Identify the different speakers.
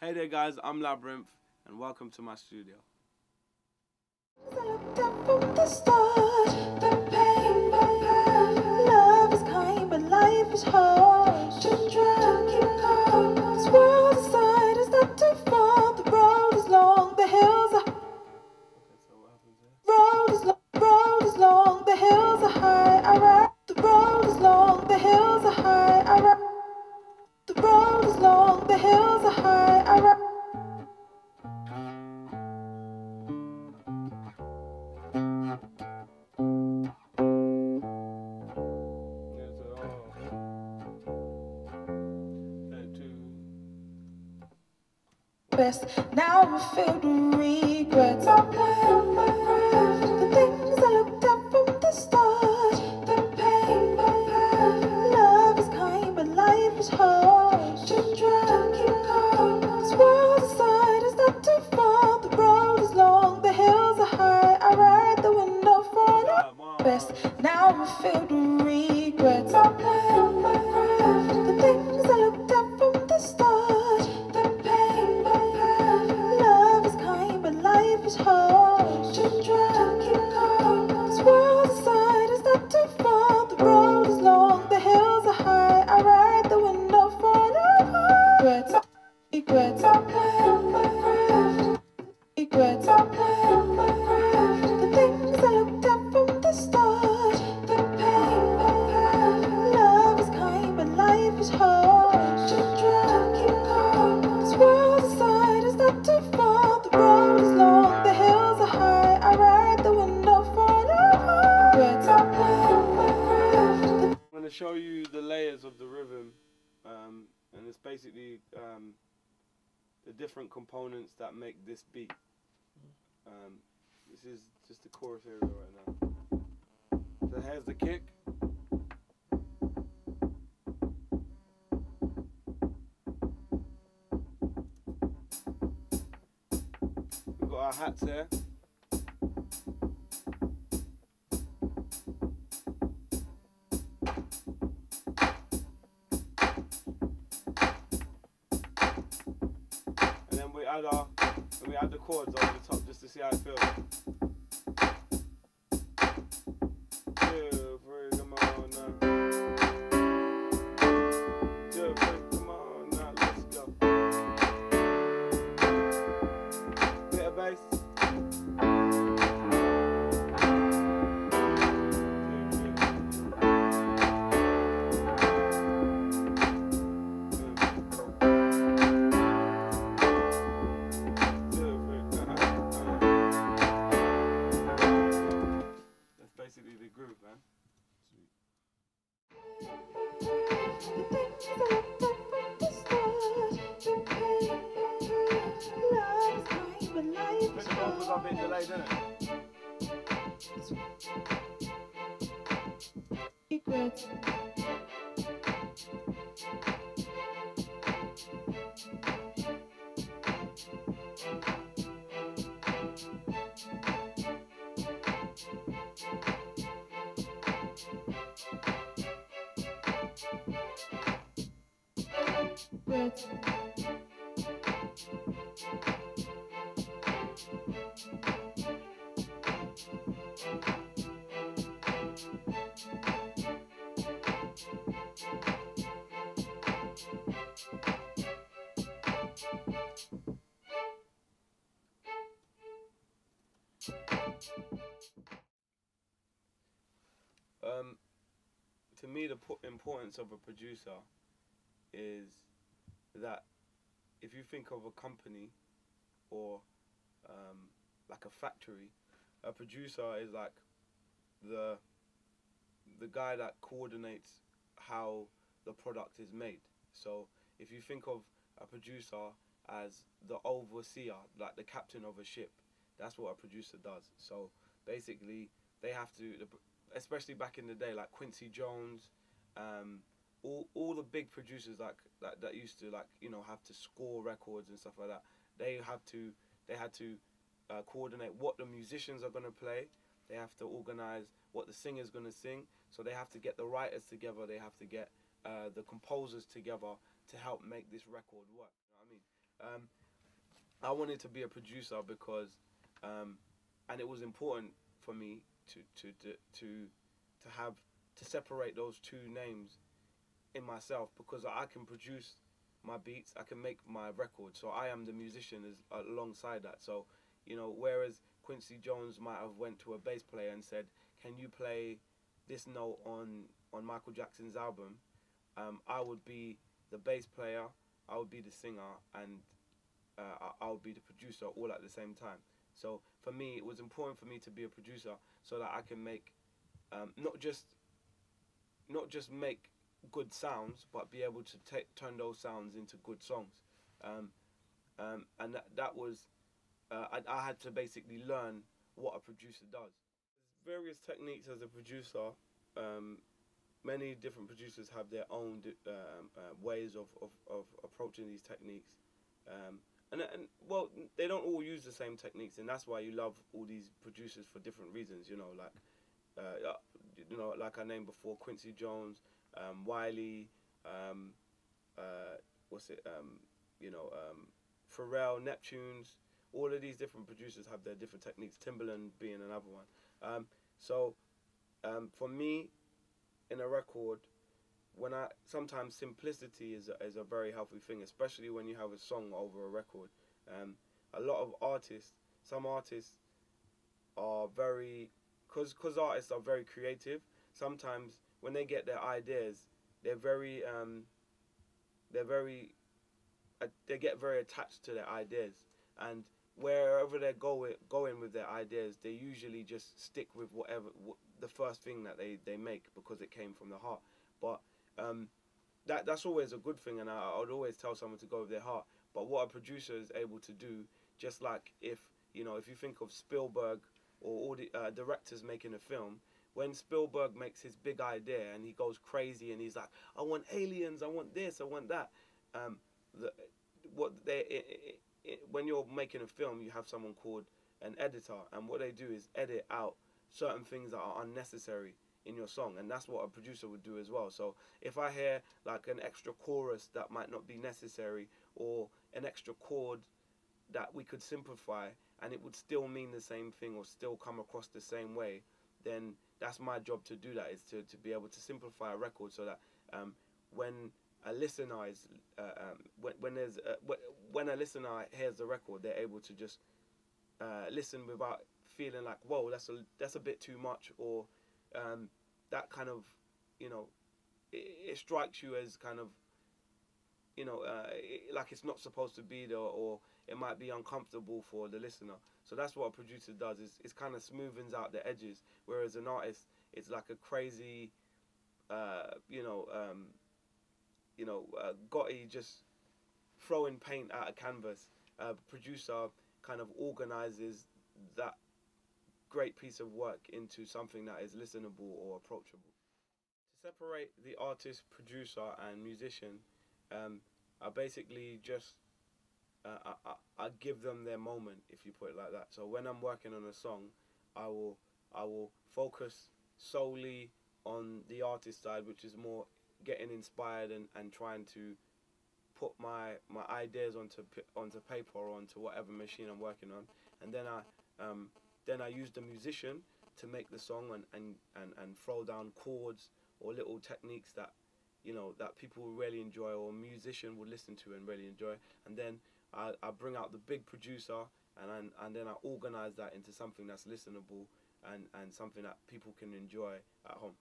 Speaker 1: Hey there guys, I'm Labrinth and welcome to my studio.
Speaker 2: I looked up from the start, the pain, love is kind but life is hard. Just try to keep calm, this world aside is not too far. The road is long, the hills are road is long, the hills are high. I ride. The road is long, the hills are high. I ride. The road is long, the hills are high. I ride. Now I'm filled with regrets. I plan my craft, the things I looked at from the start. The pain, love is kind, but life is hard. Just try to keep calm. This world aside is not too far. The road is long, the hills are high. I ride the window for the best. Now I'm filled with regrets. I plan my craft, the things I looked at from the start. Life is hard, just try to keep calm. This world aside is not too far. The road is long, the hills are high. I ride the window for the regrets. I plan my craft. Regrets. I plan my craft. The things I looked at from the start. The pain, love is kind, but life is hard. Just try to keep calm. This world aside is not too far. The road is long, the hills are high. I ride the window for the regrets. I plan my craft.
Speaker 1: I'm going to show you the layers of the rhythm, and it's basically the different components that make this beat. This is just the chorus area right now. So here's the kick. We've got our hats here. And then we add the chords over the top just to see how it feels. 2, 3, come on now. 2, 3, come on now, let's go. Bit of bass. Basically the groove, man. Sweet. The vocals are a bit delayed, isn't it?
Speaker 2: Regrets. Regrets.
Speaker 1: To me, the importance of a producer is that if you think of a company or like a factory, a producer is like the guy that coordinates how the product is made. So if you think of a producer as the overseer, like the captain of a ship, that's what a producer does. So basically they have to, especially back in the day, like Quincy Jones, all the big producers that used to, like, you know, have to score records and stuff like that. They had to coordinate what the musicians are going to play. They have to organize what the singer's going to sing. So they have to get the writers together. They have to get the composers together to help make this record work. You know what I mean? Um, I wanted to be a producer because, and it was important for me to have to separate those two names in myself, because I can produce my beats, I can make my record, so I am the musician alongside that. So, whereas Quincy Jones might have went to a bass player and said, "Can you play this note on Michael Jackson's album?" I would be the bass player, I would be the singer, and I would be the producer all at the same time. So for me, it was important for me to be a producer so that I can make not just make good sounds, but be able to turn those sounds into good songs. Um, and that was I had to basically learn what a producer does. There's various techniques as a producer. Um, Many different producers have their own ways of approaching these techniques. And well, they don't all use the same techniques, and that's why you love all these producers for different reasons. Like I named before, Quincy Jones, Wiley, um, what's it, Pharrell, Neptunes. All of these different producers have their different techniques. Timbaland being another one. So for me, in a record, when I sometimes simplicity is a very healthy thing, especially when you have a song over a record. A lot of artists, some artists are very, cause artists are very creative. Sometimes when they get their ideas, they're very they're very they get very attached to their ideas, and wherever they're going with their ideas, they usually just stick with the first thing that they make, because it came from the heart. But that's always a good thing, and I would always tell someone to go with their heart. But what a producer is able to do, just like if you think of Spielberg or all the directors making a film, when Spielberg makes his big idea and he goes crazy and he's like, I want aliens, I want this, I want that. Um, the, what they when you're making a film, you have someone called an editor, and what they do is edit out certain things that are unnecessary in your song, and that's what a producer would do as well. So if I hear like an extra chorus that might not be necessary, or an extra chord that we could simplify and it would still mean the same thing or still come across the same way, then that's my job to do that, is to be able to simplify a record so that when a listener is when a listener hears the record, they're able to just listen without feeling like, whoa, that's a bit too much, or that kind of, it strikes you as kind of, like it's not supposed to be there, or it might be uncomfortable for the listener. So that's what a producer does, is it kind of smoothens out the edges, whereas an artist, it's like a crazy, Gotti just throwing paint at a canvas. Producer kind of organizes that great piece of work into something that is listenable or approachable. To separate the artist, producer, and musician, I basically just I give them their moment, if you put it like that. So when I'm working on a song, I will focus solely on the artist side, which is more getting inspired and trying to put my ideas onto paper or onto whatever machine I'm working on, and then I use the musician to make the song, and throw down chords or little techniques that that people will really enjoy, or a musician will listen to and really enjoy, and then I bring out the big producer, and then I organize that into something that's listenable, and something that people can enjoy at home.